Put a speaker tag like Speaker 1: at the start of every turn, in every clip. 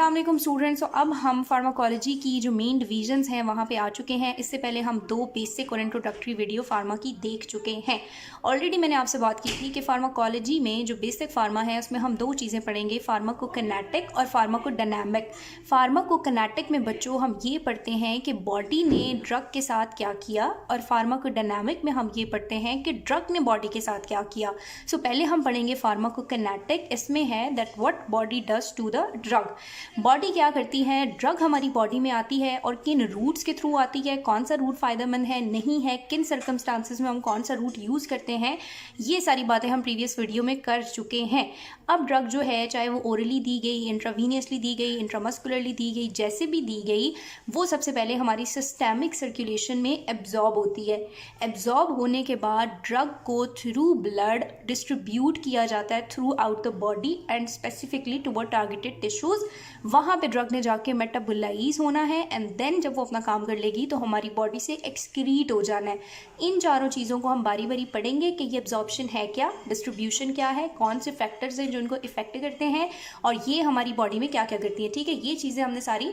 Speaker 1: अस्सलाम वालेकुम स्टूडेंट्स। तो अब हम फार्माकोलॉजी की जो मेन डिवीजन्स हैं वहाँ पे आ चुके हैं। इससे पहले हम 2 बेसिक और इंट्रोडक्टरी वीडियो फार्मा की देख चुके हैं। ऑलरेडी मैंने आपसे बात की थी कि फार्माकोलॉजी में जो बेसिक फार्मा है उसमें हम 2 चीज़ें पढ़ेंगे, फार्माकोकिनेटिक और फार्माकोडायनामिक। फार्माकोकिनेटिक में बच्चों हम ये पढ़ते हैं कि बॉडी ने ड्रग के साथ क्या किया, और फार्माकोडायनामिक में हम ये पढ़ते हैं कि ड्रग ने बॉडी के साथ क्या किया। सो पहले हम पढ़ेंगे फार्माकोकिनेटिक। इसमें है that what body does to the drug. Body क्या करती है, ड्रग हमारी बॉडी में आती है और किन रूट्स के थ्रू आती है, कौन सा रूट फ़ायदेमंद है नहीं है, किन सर्कमस्टांसिस में हम कौन सा रूट यूज़ करते हैं, ये सारी बातें हम प्रीवियस वीडियो में कर चुके हैं। अब ड्रग जो है, चाहे वो ओरली दी गई, इंट्रावीनियसली दी गई, इंट्रामस्कुलरली दी गई, जैसे भी दी गई, वो सबसे पहले हमारी सिस्टेमिक सर्कुलेशन में एब्जॉर्ब होती है। एब्जॉर्ब होने के बाद ड्रग को थ्रू ब्लड डिस्ट्रीब्यूट किया जाता है through out the body and specifically toward targeted tissues. वहाँ पे ड्रग ने जाके मेटाबोलाइज होना है एंड देन जब वो अपना काम कर लेगी तो हमारी बॉडी से एक्सक्रीट हो जाना है। इन चारों चीज़ों को हम बारी बारी पढ़ेंगे कि ये एब्जॉर्प्शन है क्या, डिस्ट्रीब्यूशन क्या है, कौन से फैक्टर्स हैं जो इनको इफेक्ट करते हैं, और ये हमारी बॉडी में क्या क्या करती है। ठीक है, ये चीज़ें हमने सारी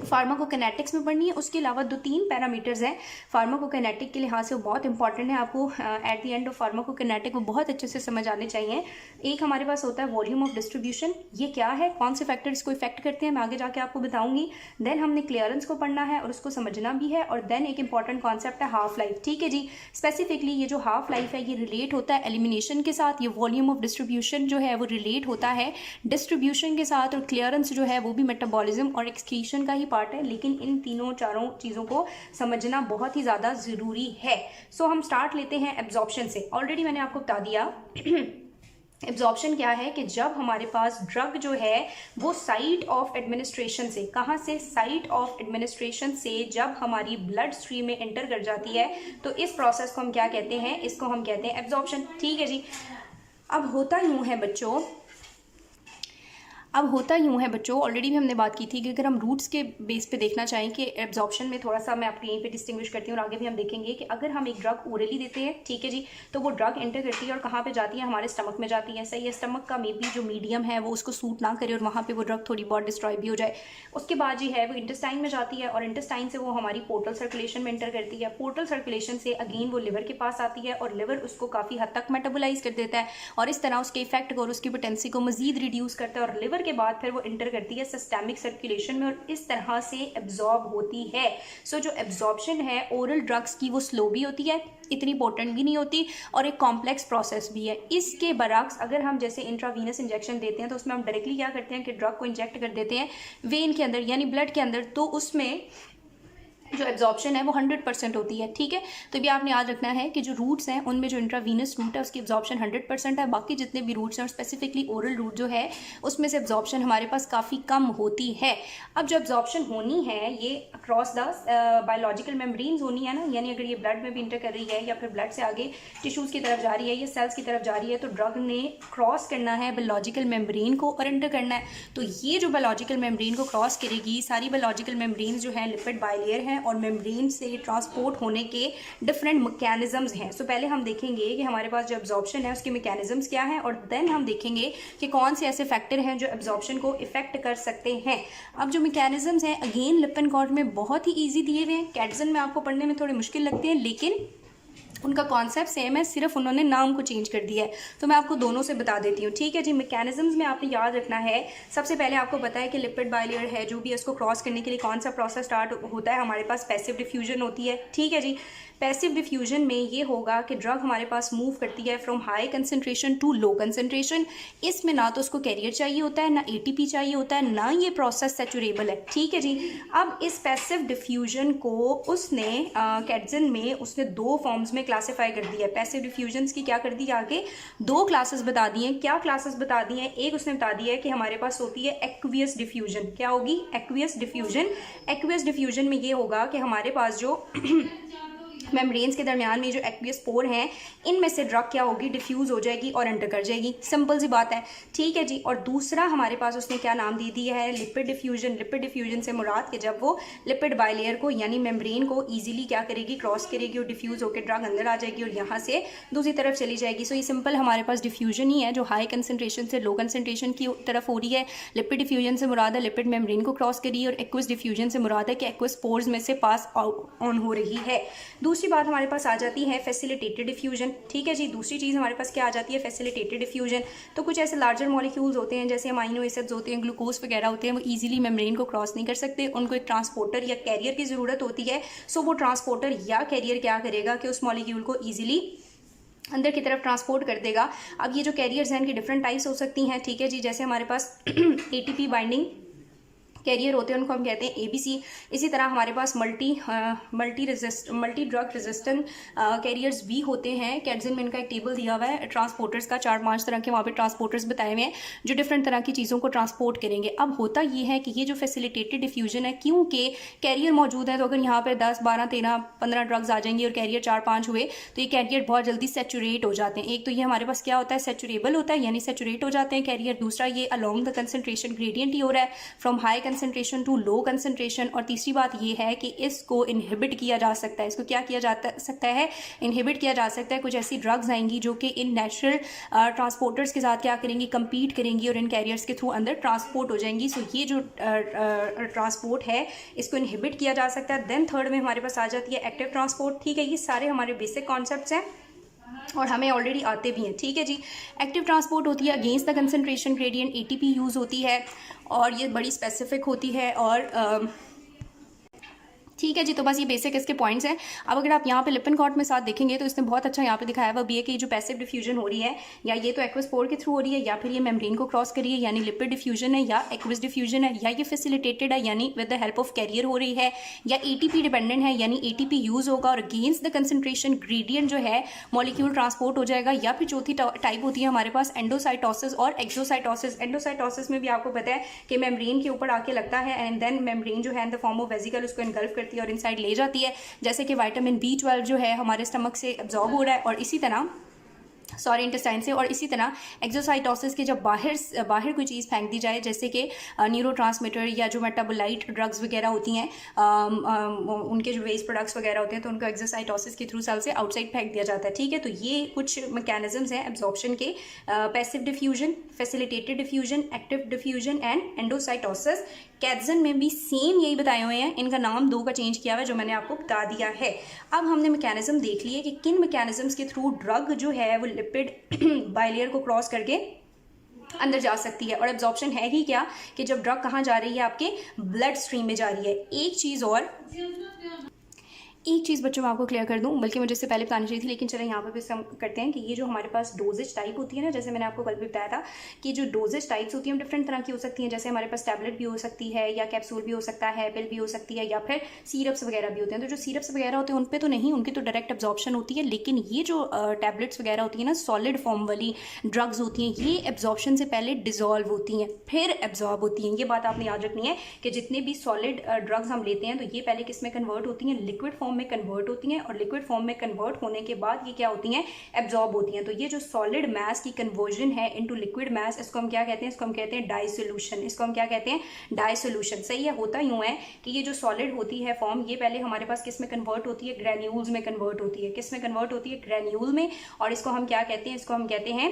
Speaker 1: फार्माकोकिनेटिक्स में पढ़नी है। उसके अलावा 2-3 पैरामीटर्स हैं फार्माकोकिनेटिक के लिहाज से, वो बहुत इंपॉर्टेंट है। आपको एट द एंड ऑफ फार्माकोकिनेटिक वो बहुत अच्छे से समझ आने चाहिए। एक हमारे पास होता है वॉल्यूम ऑफ डिस्ट्रीब्यूशन, ये क्या है, कौन से फैक्टर इसको इफेक्ट करते हैं, मैं आगे जाके आपको बताऊंगी। देन हमने क्लियरेंस को पढ़ना है और उसको समझना भी है, और देन एक इंपॉर्टेंट कॉन्सेप्ट है हाफ लाइफ। ठीक है जी, स्पेसिफिकली ये जो हाफ लाइफ है ये रिलेट होता है एलिमिनेशन के साथ। ये वॉल्यूम ऑफ डिस्ट्रीब्यूशन जो है वो रिलेट होता है डिस्ट्रीब्यूशन के साथ, और क्लियरेंस जो है वो भी मेटाबॉलिज्म और एक्सक्रीशन का ही पार्ट है। लेकिन इन तीनों चारों चीज़ों को समझना बहुत ही ज़्यादा ज़रूरी है। सो हम स्टार्ट लेते हैं एब्जॉर्प्शन से। ऑलरेडी मैंने आपको बता दिया एब्जॉर्प्शन क्या है कि जब हमारे पास ड्रग जो है वो साइट ऑफ एडमिनिस्ट्रेशन से, कहाँ से, साइट ऑफ एडमिनिस्ट्रेशन से जब हमारी ब्लड स्ट्रीम में एंटर कर जाती है तो इस प्रोसेस को हम क्या कहते हैं, इसको हम कहते हैं एब्जॉर्प्शन। ठीक है जी। अब होता यूँ है बच्चों, ऑलरेडी भी हमने बात की थी कि अगर हम रूट्स के बेस पे देखना चाहें कि एब्जॉर्प्शन में थोड़ा सा मैं आपको यहीं पे डिस्टिंग्विश करती हूँ और आगे भी हम देखेंगे कि अगर हम एक ड्रग ओरली देते हैं, ठीक है जी, तो वो ड्रग एंटर करती है और कहाँ पे जाती है, हमारे स्टमक में जाती है। सही है, स्टमक का मे बी जो मीडियम है वो उसको सूट ना करे और वहाँ पर वो ड्रग थोड़ी बहुत डिस्ट्रॉय भी हो जाए। उसके बाद जी है वो इंटेस्टाइन में जाती है और इंटेस्टाइन से वो हमारी पोर्टल सर्कुलेशन में एंटर करती है। पोर्टल सर्कुलेशन से अगेन वो लिवर के पास आती है और लिवर उसको काफ़ी हद तक मेटाबोलाइज कर देता है और इस तरह उसके इफेक्ट को और उसकी पोटेंसी को मजीद रिड्यूस करता है, और लिवर के बाद फिर वो करती है सिस्टेमिक सर्कुलेशन में और इस तरह से एब्जॉर्ब होती है। सो जो एब्जॉर्प्शन है ओरल ड्रग्स की वो स्लो भी होती है, इतनी पोटेंट भी नहीं होती, और एक कॉम्प्लेक्स प्रोसेस भी है। इसके बरक्स अगर हम जैसे इंट्रावीनस इंजेक्शन देते हैं तो उसमें हम डायरेक्टली क्या करते हैं कि ड्रग को इंजेक्ट कर देते हैं वेन के अंदर यानी ब्लड के अंदर, तो उसमें जो एब्जॉर्प्शन है वो 100% होती है। ठीक है, तो भी आपने याद रखना है कि जो रूट्स हैं उनमें जो इंट्रावीनस रूट है उसकी एब्जॉर्प्शन 100% है। बाकी जितने भी रूट्स हैं और स्पेसिफिकली ओरल रूट जो है उसमें से एब्जॉर्प्शन हमारे पास काफ़ी कम होती है। अब जो एब्जॉर्प्शन होनी है ये अक्रॉस द बायोलॉजिकल मेम्ब्रेन्स होनी है ना, यानी अगर ये ब्लड में भी इंटर कर रही है या फिर ब्लड से आगे टिश्यूज़ की तरफ जा रही है या सेल्स की तरफ जा रही है, तो ड्रग ने क्रॉस करना है बायोलॉजिकल मेम्ब्रेन को और एंटर करना है। तो ये जो बायोलॉजिकल मेम्ब्रेन को क्रॉस करेगी, सारी बायोलॉजिकल मेम्ब्रेन्स जो है लिपिड बाइलेयर हैं और मेम्ब्रेन से ट्रांसपोर्ट होने के डिफरेंट मैकेनिज्म्स हैं। सो पहले हम देखेंगे कि हमारे पास जो एब्जॉर्प्शन है उसके मैकेनिज्म्स क्या हैं, और देन हम देखेंगे कि कौन से ऐसे फैक्टर हैं जो एब्जॉर्प्शन को इफेक्ट कर सकते हैं। अब जो मैकेनिज्म्स हैं अगेन लिपिन कॉर्ड में बहुत ही ईजी दिए हुए हैं, कैटसन में आपको पढ़ने में थोड़े मुश्किल लगते हैं, लेकिन उनका कॉन्सेप्ट सेम है, सिर्फ उन्होंने नाम को चेंज कर दिया है। तो मैं आपको दोनों से बता देती हूँ। ठीक है जी, मैकेनिज्म्स में आपने याद रखना है, सबसे पहले आपको पता है कि लिपिड बाइलेयर है जो भी इसको क्रॉस करने के लिए कौन सा प्रोसेस स्टार्ट होता है, हमारे पास पैसिव डिफ्यूजन होती है। ठीक है जी, पैसिव डिफ्यूजन में ये होगा कि ड्रग हमारे पास मूव करती है from high concentration to low concentration. इसमें ना तो उसको कैरियर चाहिए होता है, ना एटीपी चाहिए होता है, ना ये प्रोसेस सैचुरेबल है। ठीक है जी, अब इस पैसिव डिफ्यूजन को उसने कैटसन में उसने 2 फॉर्म्स में क्लासीफाई कर दिया है। पैसिव डिफ्यूजन्स की क्या कर दी, आगे 2 क्लासेस बता दी हैं। क्या क्लासेस बता दी हैं, एक उसने बता दिया है कि हमारे पास होती है एक्वियस डिफ्यूजन। क्या होगी, एक्वियस डिफ्यूजन। एक्वियस डिफ्यूजन में ये होगा कि हमारे पास जो मेम्ब्रेन्स के दरमियान में जो एक्वियस पोर हैं, इनमें से ड्रग क्या होगी, डिफ्यूज़ हो जाएगी और एंटर कर जाएगी। सिंपल सी बात है, ठीक है जी। और दूसरा हमारे पास उसने क्या नाम दे दिया है, लिपिड डिफ्यूजन। लिपिड डिफ्यूजन से मुराद कि जब वो लिपिड बाइलेयर को यानी मेम्ब्रेन को ईजिली क्या करेगी, क्रॉस करेगी और डिफ्यूज़ होकर ड्रग अंदर आ जाएगी और यहाँ से दूसरी तरफ चली जाएगी। सो ये सिंपल हमारे पास डिफ्यूजन ही है जो हाई कंसनट्रेशन से लो कंसनट्रेशन की तरफ हो रही है। लिपिड डिफ्यूजन से मुराद है लिपिड मेम्ब्रेन को क्रॉस करी और एक्वस डिफ्यूजन से मुराद है कि एक्वस पोर्स में से पास ऑन हो रही है। दूसरी बात हमारे पास आ जाती है फैसिलिटेटेड डिफ्यूजन। ठीक है जी, दूसरी चीज़ हमारे पास क्या आ जाती है, फैसिलिटेटेड डिफ्यूजन। तो कुछ ऐसे लार्जर मॉलिक्यूल्स होते हैं जैसे अमाइनो एसिड्स होते हैं, ग्लूकोज वगैरह होते हैं, वो ईजिली मेम्ब्रेन को क्रॉस नहीं कर सकते, उनको एक ट्रांसपोर्टर या कैरियर की ज़रूरत होती है। सो वो ट्रांसपोर्टर या कैरियर क्या करेगा कि उस मॉलिक्यूल को ईजिली अंदर की तरफ ट्रांसपोर्ट कर देगा। अब ये जो कैरियर्स हैं इनकी डिफरेंट टाइप्स हो सकती हैं। ठीक है जी, जैसे हमारे पास ATP बाइंडिंग कैरियर होते हैं, उनको हम कहते हैं ABC। इसी तरह हमारे पास मल्टी ड्रग रेजिस्टेंट कैरियर्स भी होते हैं। कैडजिन में इनका एक टेबल दिया हुआ है ट्रांसपोर्टर्स का, 4-5 तरह के वहाँ पे ट्रांसपोर्टर्स बताए हुए हैं जो डिफरेंट तरह की चीज़ों को ट्रांसपोर्ट करेंगे। अब होता ये है कि ये जो फैसिलिटेटेड डिफ्यूजन है, क्योंकि कैरियर मौजूद है, तो अगर यहाँ पर 10, 12, 13, 15 ड्रग्स आ जाएंगे और कैरियर 4-5 हुए तो ये कैरियर बहुत जल्दी सेचुरेट हो जाते हैं। एक तो ये हमारे पास क्या होता है, सेचुरेबल होता है यानी सेचुरेट हो जाते हैं कैरियर। दूसरा ये अलॉन्ग द कंसनट्रेशन ग्रेडियंट ही हो रहा है, from high concentration to low concentration. और तीसरी बात ये है कि इसको इनहिबिट किया जा सकता है। इसको क्या किया जा सकता है, इनहिबिट किया जा सकता है। कुछ ऐसी ड्रग्स आएंगी जो कि इन नेचुरल ट्रांसपोर्टर्स के साथ क्या करेंगी, कंपीट करेंगी और इन कैरियर्स के थ्रू अंदर ट्रांसपोर्ट हो जाएंगी। सो ये जो ट्रांसपोर्ट है इसको इनहिबिट किया जा सकता है। देन थर्ड में हमारे पास आ जाती है एक्टिव ट्रांसपोर्ट। ठीक है, ये सारे हमारे बेसिक कॉन्सेप्ट्स हैं और हमें ऑलरेडी आते भी हैं। ठीक है जी, एक्टिव ट्रांसपोर्ट होती है against the concentration gradient, ATP use होती है और ये बड़ी स्पेसिफिक होती है। और ठीक है जी, तो बस ये बेसिक इसके पॉइंट्स हैं। अब अगर आप यहाँ पे लिपिनकॉट में साथ देखेंगे तो इसने बहुत अच्छा यहाँ पे दिखाया हुआ भी है कि जो पैसिव डिफ्यूजन हो रही है या ये तो एक्वस पोर के थ्रू हो रही है या फिर ये मेम्ब्रेन को क्रॉस करी है यानी लिपिड डिफ्यूजन है या एक्वस डिफ्यूजन है या ये फैसिलिटेटेड है यानी with the help of carrier हो रही है या ATP डिपेंडेंट है यानी ATP यूज़ होगा और अगेंस्ट द कंसनट्रेशन ग्रेडियंट जो है मॉलिक्यूल ट्रांसपोर्ट हो जाएगा। या फिर चौथी टाइप होती है हमारे पास एंडोसाइटोसिस और एक्सोसाइटोसिस। एंडोसाइटोसिस में भी आपको पता है कि मेम्ब्रेन के ऊपर आके लगता है एंड देन मेम्ब्रेन जो है in the form of vesicle उसको इनगल्फ करती है और इनसाइड ले जाती है। जैसे कि विटामिन B12 जो है हमारे स्टमक से एब्जॉर्ब हो रहा है और इसी तरह इंटेस्टाइन से। और इसी तरह एक्सोसाइटोसिस के जब बाहर कोई चीज़ फेंक दी जाए जैसे कि न्यूरोट्रांसमीटर या जो मेटाबोलाइट ड्रग्स वगैरह होती हैं उनके जो वेस्ट प्रोडक्ट्स वगैरह होते हैं तो उनको एक्सोसाइटोसिस के थ्रू सेल से आउटसाइड फेंक दिया जाता है। ठीक है, तो ये कुछ मैकेनिज्म्स हैं एब्जॉर्प्शन के, passive diffusion, facilitated diffusion, active diffusion and endocytosis. कैडजिन में भी सेम यही बताए हुए हैं, इनका नाम 2 का चेंज किया हुआ है जो मैंने आपको बता दिया है। अब हमने मैकेनिज्म देख लिए कि किन मैकेनिज्म्स के थ्रू ड्रग जो है वो लिपिड बाइलेयर को क्रॉस करके अंदर जा सकती है। और एब्जॉर्प्शन है ही क्या कि जब ड्रग कहाँ जा रही है, आपके ब्लड स्ट्रीम में जा रही है। एक चीज़ बच्चों मैं आपको क्लियर कर दूं, बल्कि मुझे इससे पहले बतानी चाहिए थी लेकिन चलो यहाँ पर भी हम करते हैं कि ये जो हमारे पास डोजेज टाइप होती है ना, जैसे मैंने आपको कल भी बताया था कि जो डोजेज टाइप्स होती हैं डिफरेंट तरह की हो सकती हैं। जैसे हमारे पास टैबलेट भी हो सकती है या कैप्सूल भी हो सकता है, पिल भी हो सकती है या फिर सीरप्स वगैरह भी होते हैं। तो जो सीरप्स वगैरह होते हैं उन पर तो नहीं, उनकी तो डायरेक्ट एब्जॉर्प्शन होती है। लेकिन ये जो टैबलेट्स वगैरह होती है ना, सॉलिड फॉर्म वाली ड्रग्स होती हैं, ये एब्जॉर्प्शन से पहले डिजॉल्व होती हैं फिर एब्जॉर्ब होती हैं। ये बात आपने याद रखनी है कि जितने भी सॉलिड ड्रग्स हम लेते हैं तो ये पहले किस में कन्वर्ट होती हैं, लिक्विड फॉर्म में कन्वर्ट होती हैं और लिक्विड फॉर्म में कन्वर्ट होने के बाद ये क्या होती हैं, एब्जॉर्ब होती हैं। तो ये जो सॉलिड मैस की कन्वर्जन है इनटू लिक्विड मैस, इसको हम क्या कहते हैं, इसको हम कहते हैं डाइसोल्यूशन। इसको हम क्या कहते हैं, डाइसोल्यूशन। सही है, होता यूं है कि ये जो सॉलिड होती है फॉर्म, ये पहले हमारे पास किस में कन्वर्ट होती है, ग्रेन्यूल्स में कन्वर्ट होती है। किस में कन्वर्ट होती है, ग्रेन्यूल में। और इसको हम क्या कहते हैं, इसको हम कहते हैं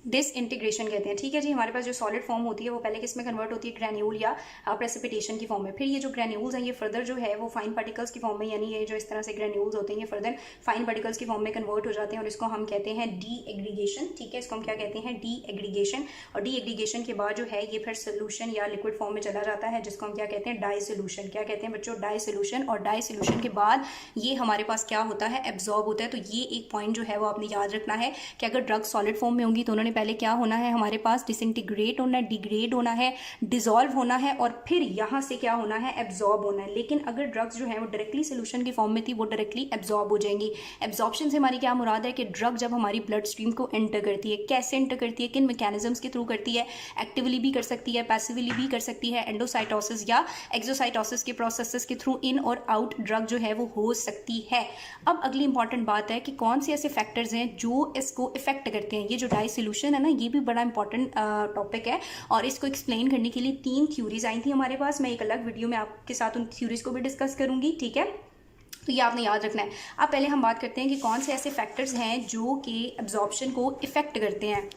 Speaker 1: डिसइंटीग्रेशन कहते हैं। ठीक है जी, हमारे पास जो सॉलिड फॉर्म होती है वो पहले किस में कन्वर्ट होती है, ग्रेन्यूल या प्रेसिपिटेशन की फॉर्म में। फिर ये जो ग्रेन्यूल्स हैं ये फर्दर जो है वो फाइन पार्टिकल्स की फॉर्म में, यानी ये जो इस तरह से ग्रेन्यूल्स होते हैं ये फर्दर फाइन पार्टिकल्स की फॉर्म में कन्वर्ट हो जाते हैं और इसको हम कहते हैं डी एग्रीगेशन। ठीक है, इसको हम क्या कहते हैं, डी एग्रीगेशन। और डी एग्रीगेशन के बाद जो है ये फिर सोल्यूशन या लिक्विड फॉर्म में चला जाता है जिसको हम क्या कहते हैं, डाइसोल्यूशन। क्या कहते हैं बच्चों, डाइसोल्यूशन। और डाइसोल्यूशन के बाद ये हमारे पास क्या होता है, एब्जॉर्ब होता है। तो ये एक पॉइंट जो है वो आपने याद रखना है कि अगर ड्रग सॉलिड फॉर्म में होंगी तो उन्होंने उन्होंने पहले क्या होना है, हमारे पास डिसइंटीग्रेट होना है, डिग्रेड होना है, डिजॉल्व होना है और फिर यहाँ से क्या होना है, एब्जॉर्ब होना है। लेकिन अगर ड्रग्स जो है वो डायरेक्टली सोल्यूशन की फॉर्म में थी, वो डायरेक्टली एब्जॉर्ब हो जाएंगी। एब्जॉर्प्शन से हमारी क्या मुराद है कि ड्रग जब हमारी ब्लड स्ट्रीम को एंटर करती है, कैसे एंटर करती है, किन मैकेनिज्म्स के थ्रू करती है, एक्टिवली भी कर सकती है, पैसिवली भी कर सकती है, एंडोसाइटोसिस या एक्सोसाइटोसिस के प्रोसेसेस के थ्रू इन और आउट ड्रग जो है वो हो सकती है। अब अगली इंपॉर्टेंट बात है कि कौन से ऐसे फैक्टर्स हैं जो इसको इफेक्ट करते हैं। ये जो डाई सोल्यूशन है ना, ये भी बड़ा इंपॉर्टेंट टॉपिक है और इसको एक्सप्लेन करने के लिए 3 थ्योरीज आई थी हमारे पास। मैं एक अलग वीडियो में आपके साथ उन थ्योरीज को भी डिस्कस करूंगी, ठीक है, तो ये आपने याद रखना है। अब पहले हम बात करते हैं कि कौन से ऐसे फैक्टर्स हैं जो कि एब्जॉर्प्शन को इफेक्ट करते हैं।